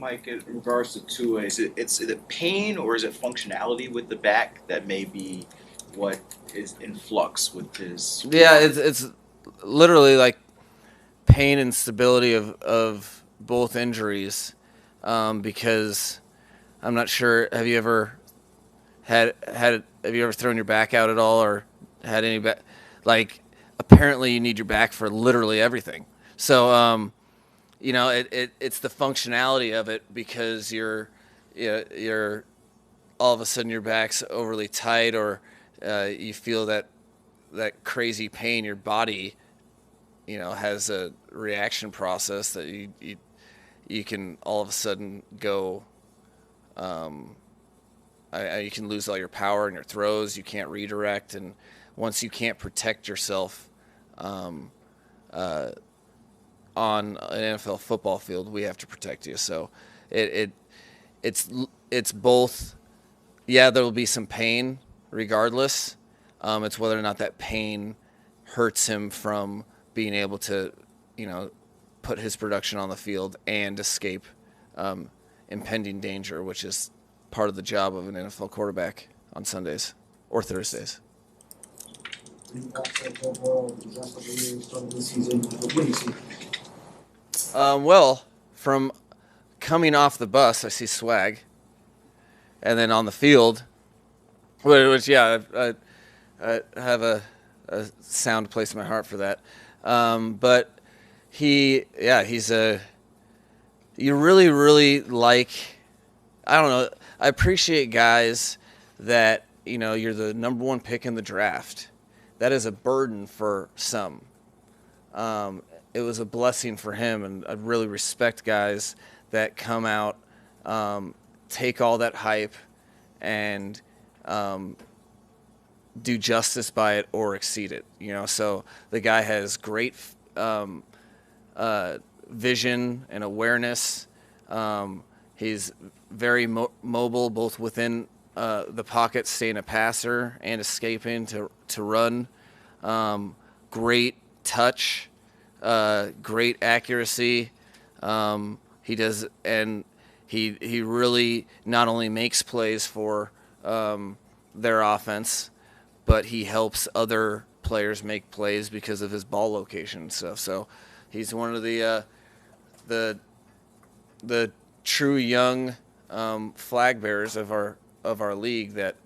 Mike, in regards to Tua, is it pain or is it functionality with the back that may be what is in flux with his Yeah, it's literally like pain and stability of both injuries, because I'm not sure. Have you ever have you ever thrown your back out at all or had any back? Like, apparently you need your back for literally everything. So it's the functionality of it because you're all of a sudden your back's overly tight or you feel that crazy pain. Your body has a reaction process that you can all of a sudden go. You can lose all your power in your throws. You can't redirect, and once you can't protect yourself um, uh, on an NFL football field, we have to protect you. So it, it it's it's both. Yeah, there will be some pain regardless. It's whether or not that pain hurts him from being able to, you know, put his production on the field and escape um, impending danger, which is part of the job of an NFL quarterback on Sundays or Thursdays. Well, from coming off the bus, I see swag, and then on the field, which yeah, I have a sound place in my heart for that. But he's a. You really like. I don't know. I appreciate guys that you're the number one pick in the draft. That is a burden for some. It was a blessing for him, and I really respect guys that come out, take all that hype, and do justice by it or exceed it. So the guy has great um, vision and awareness. He's very mobile, both within the pocket, staying a passer and escaping to run. Great touch, great accuracy. He does, and he really not only makes plays for their offense, but he helps other players make plays because of his ball location and stuff. So he's one of the the true young flag bearers of our league that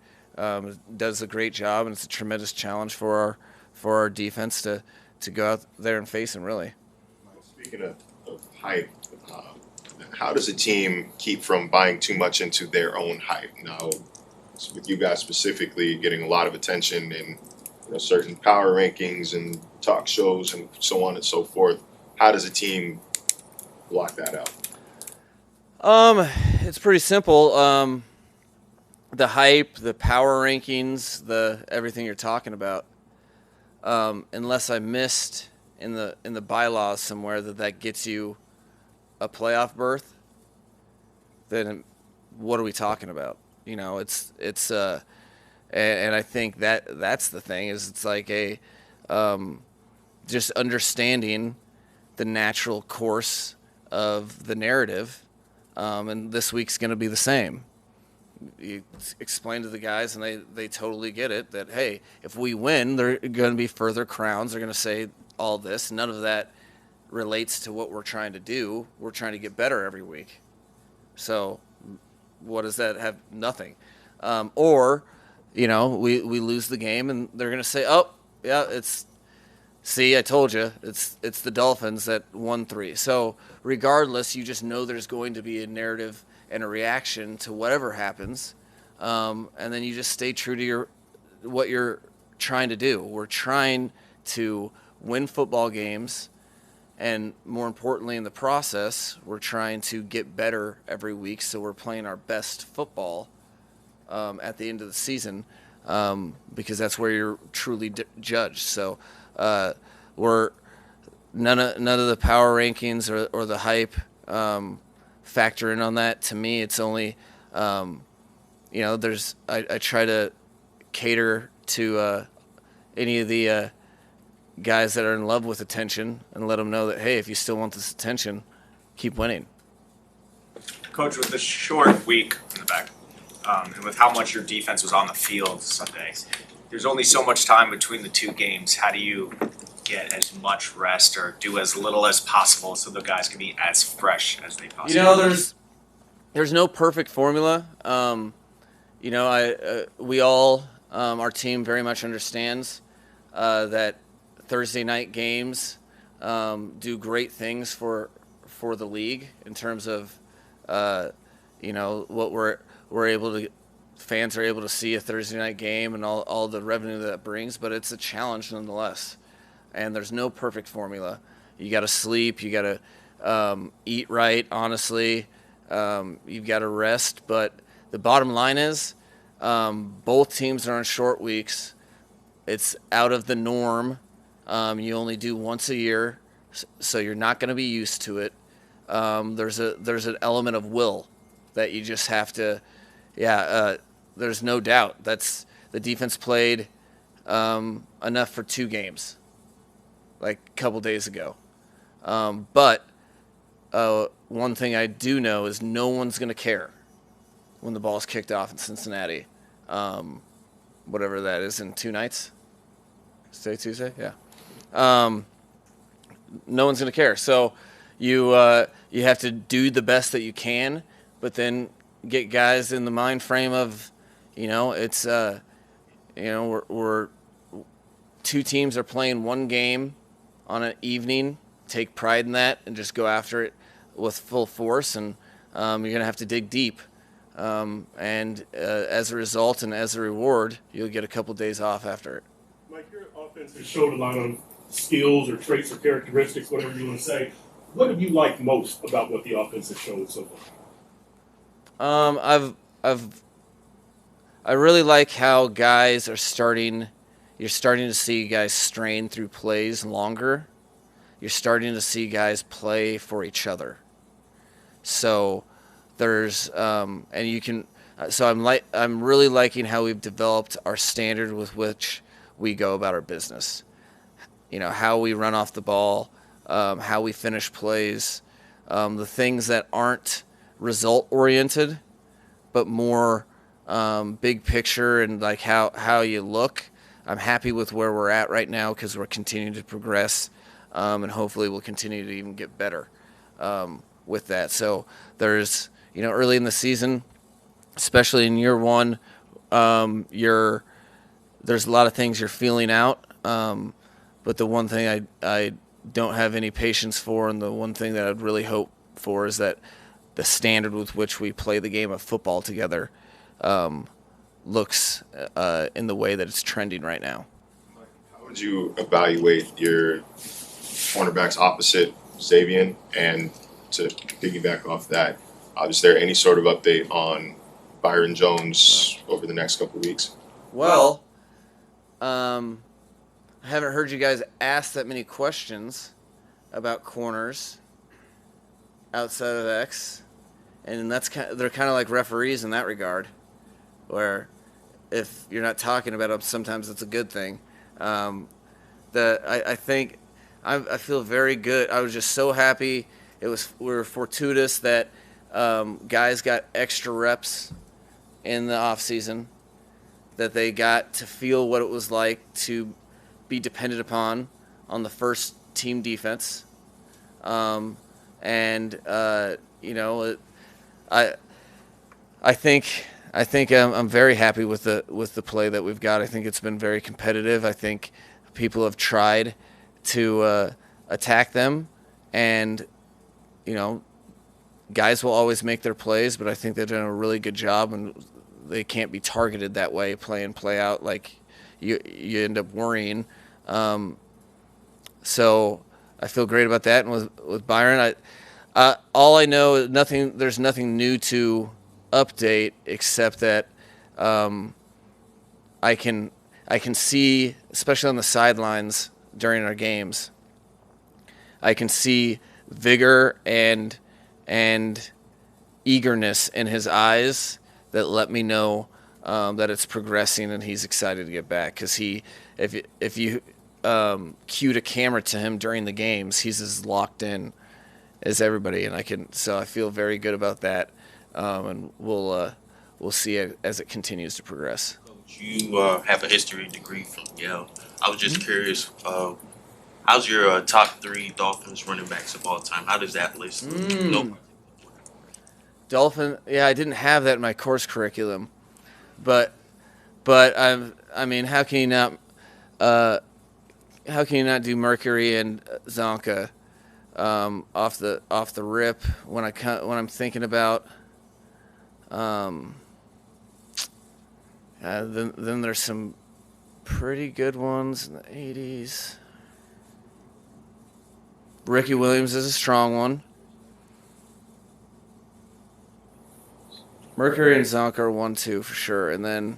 does a great job, and it's a tremendous challenge for our defense to go out there and face him. Really. Speaking of hype, uh, how does a team keep from buying too much into their own hype? Now, with you guys specifically getting a lot of attention in certain power rankings and talk shows and so on and so forth, how does a team block that out? It's pretty simple. The hype, the power rankings, the everything you're talking about. Unless I missed in the bylaws somewhere that gets you a playoff berth, then what are we talking about? And I think that's the thing is it's like a just understanding the natural course of the narrative, and this week's going to be the same. You explain to the guys, and they totally get it that, hey, if we win, there are going to be further crowns. They're going to say all this. None of that relates to what we're trying to do. We're trying to get better every week. So what does that have? Nothing. Or, we lose the game, and they're going to say, oh, yeah, see, I told you, it's the Dolphins that won 3. So regardless, you just know there's going to be a narrative and a reaction to whatever happens, and then you just stay true to what you're trying to do. We're trying to win football games, and more importantly, in the process, we're trying to get better every week. So we're playing our best football at the end of the season, because that's where you're truly judged. So we're none of the power rankings or the hype factor in on that. To me, it's only there's I try to cater to any of the guys that are in love with attention and let them know that, hey, if you still want this attention, keep winning. Coach, with the short week in the back, and with how much your defense was on the field Sunday, there's only so much time between the two games. How do you get as much rest or do as little as possible so the guys can be as fresh as they possibly can? There's no perfect formula. We all, our team very much understands that Thursday night games do great things for the league in terms of what we're able to, fans are able to see a Thursday night game and all the revenue that brings, but it's a challenge nonetheless. And there's no perfect formula. You got to sleep, you got to eat right, honestly. You've got to rest, but the bottom line is both teams are on short weeks. It's out of the norm. You only do once a year, so you're not going to be used to it. There's an element of will that you just have to, there's no doubt. That's the defense played enough for 2 games, like a couple days ago. But one thing I do know is no one's going to care when the ball's kicked off in Cincinnati, whatever that is, in 2 nights. Stay Tuesday, yeah. No one's going to care. So you have to do the best that you can, but then get guys in the mind frame of, it's we're 2 teams are playing 1 game on an evening. Take pride in that and just go after it with full force, and you're going to have to dig deep. And as a result and as a reward, you'll get a couple days off after it. Mike, your offense has showed a lot of skills or traits or characteristics, whatever you want to say. What have you liked most about what the offense has shown so far? I really like how guys are starting. You're starting to see guys strain through plays longer. You're starting to see guys play for each other. So there's and you can. So I'm really liking how we've developed our standard with which we go about our business. How we run off the ball, how we finish plays, the things that aren't result oriented, but more big picture and like how you look. I'm happy with where we're at right now because we're continuing to progress, and hopefully we'll continue to even get better with that. So there's, early in the season, especially in year 1, there's a lot of things you're feeling out. But the one thing I don't have any patience for, and the one thing that I'd really hope for, is that the standard with which we play the game of football together looks in the way that it's trending right now. How would you evaluate your cornerbacks opposite Xavier? And to piggyback off that, is there any sort of update on Byron Jones over the next couple of weeks? Well, I haven't heard you guys ask that many questions about corners outside of X, and they're kind of like referees in that regard, where if you're not talking about them, sometimes it's a good thing. I think I feel very good. I was just so happy. We were fortuitous that guys got extra reps in the off season, that they got to feel what it was like to be depended upon on the first team defense. I think I'm very happy with the play that we've got. I think it's been very competitive. I think people have tried to attack them, and guys will always make their plays, but I think they've done a really good job, and they can't be targeted that way, play in, play out, like you end up worrying. So I feel great about that. And with Byron, all I know is there's nothing new to update except that I can see, especially on the sidelines during our games, I can see vigor and eagerness in his eyes that let me know that it's progressing and he's excited to get back. Because if you cued a camera to him during the games, he's as locked in as everybody, and so I feel very good about that. and we'll see it as it continues to progress. You have a history degree from Yale. I was just curious, how's your top 3 Dolphins running backs of all time? How does that list look? No. Dolphin, yeah, I didn't have that in my course curriculum, but I mean, how can you not do Mercury and Zonka off the rip when I'm thinking about then there's some pretty good ones in the 80s. Ricky Williams is a strong one. Mercury and Zonk are 1-2 for sure, and then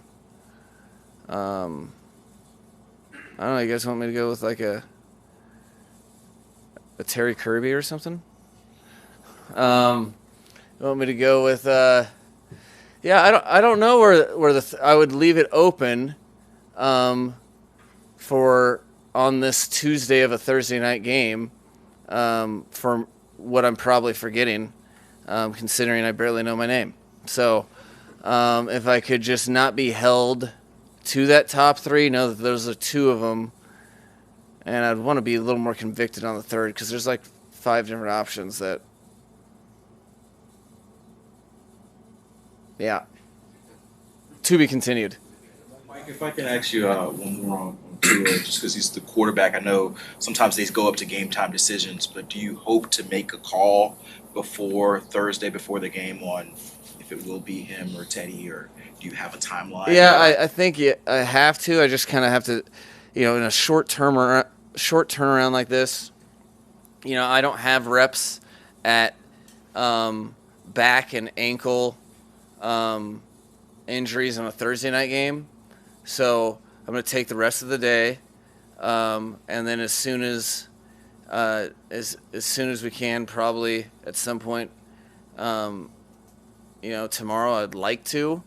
I don't know. You guys want me to go with like a Terry Kirby or something? You want me to go with yeah? I don't know where I would leave it open for on this Tuesday of a Thursday night game for what I'm probably forgetting, considering I barely know my name. So if I could just not be held to that top 3, know that those are 2 of them, and I'd want to be a little more convicted on the third because there's like 5 different options that, yeah, to be continued. Mike, if I can ask you one more on Tua, just because he's the quarterback. I know sometimes these go up to game time decisions, but do you hope to make a call before Thursday, before the game on if it will be him or Teddy, or do you have a timeline? Yeah, I think I have to. I just kind of have to, in a short turnaround like this, I don't have reps at back and ankle injuries on a Thursday night game, so I'm going to take the rest of the day, and then as soon as we can, probably at some point, tomorrow I'd like to,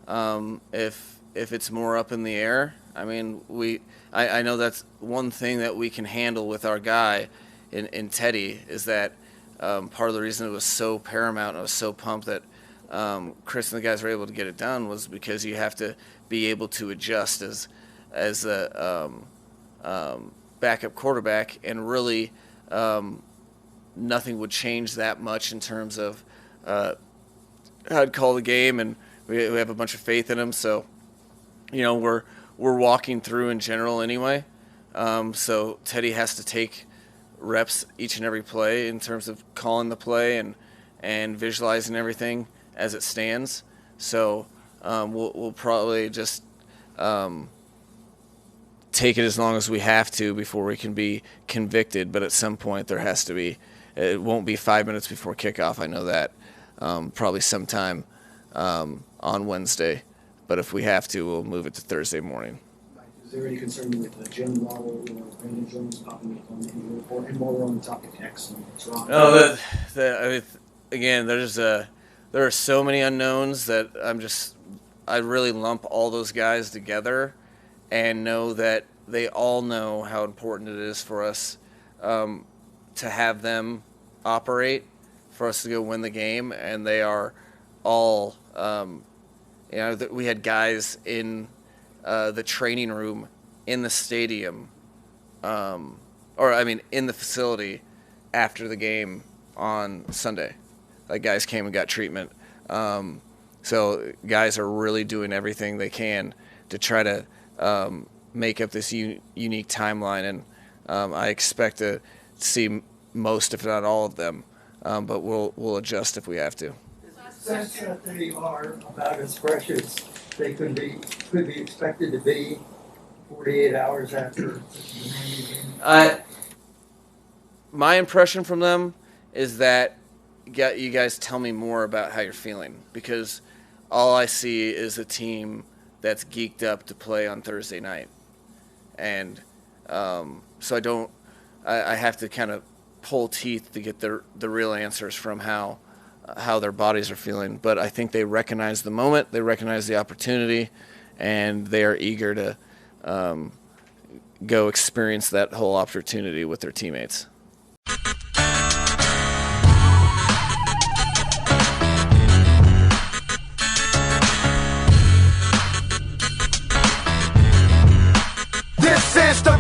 if it's more up in the air. I mean, I know that's one thing that we can handle with our guy in Teddy is that part of the reason it was so paramount and I was so pumped that Chris and the guys were able to get it done was because you have to be able to adjust as a backup quarterback, and really nothing would change that much in terms of how I'd call the game, and we have a bunch of faith in him. So, we're walking through in general anyway. So Teddy has to take reps each and every play in terms of calling the play and visualizing everything as it stands. So we'll probably just take it as long as we have to before we can be convicted. But at some point there has to be. It won't be 5 minutes before kickoff. I know that. Probably sometime on Wednesday. But if we have to, we'll move it to Thursday morning. Is there any concern with Jim Waddle or Brandon Jones popping up on the report? And more on the topic X and Toronto? No, again, there are so many unknowns that I really lump all those guys together and know that they all know how important it is for us to have them operate, for us to go win the game, and they are all. We had guys in the training room in the stadium, in the facility after the game on Sunday. Like, guys came and got treatment. So guys are really doing everything they can to try to make up this unique timeline, and I expect to see most, if not all of them, but we'll adjust if we have to. Sense that they are about as fresh as they could be expected to be 48 hours after the game. My impression from them is that you guys tell me more about how you're feeling, because all I see is a team that's geeked up to play on Thursday night, and so I have to kind of pull teeth to get the real answers from how their bodies are feeling. But I think they recognize the moment, they recognize the opportunity, and they are eager to go experience that whole opportunity with their teammates. sense. The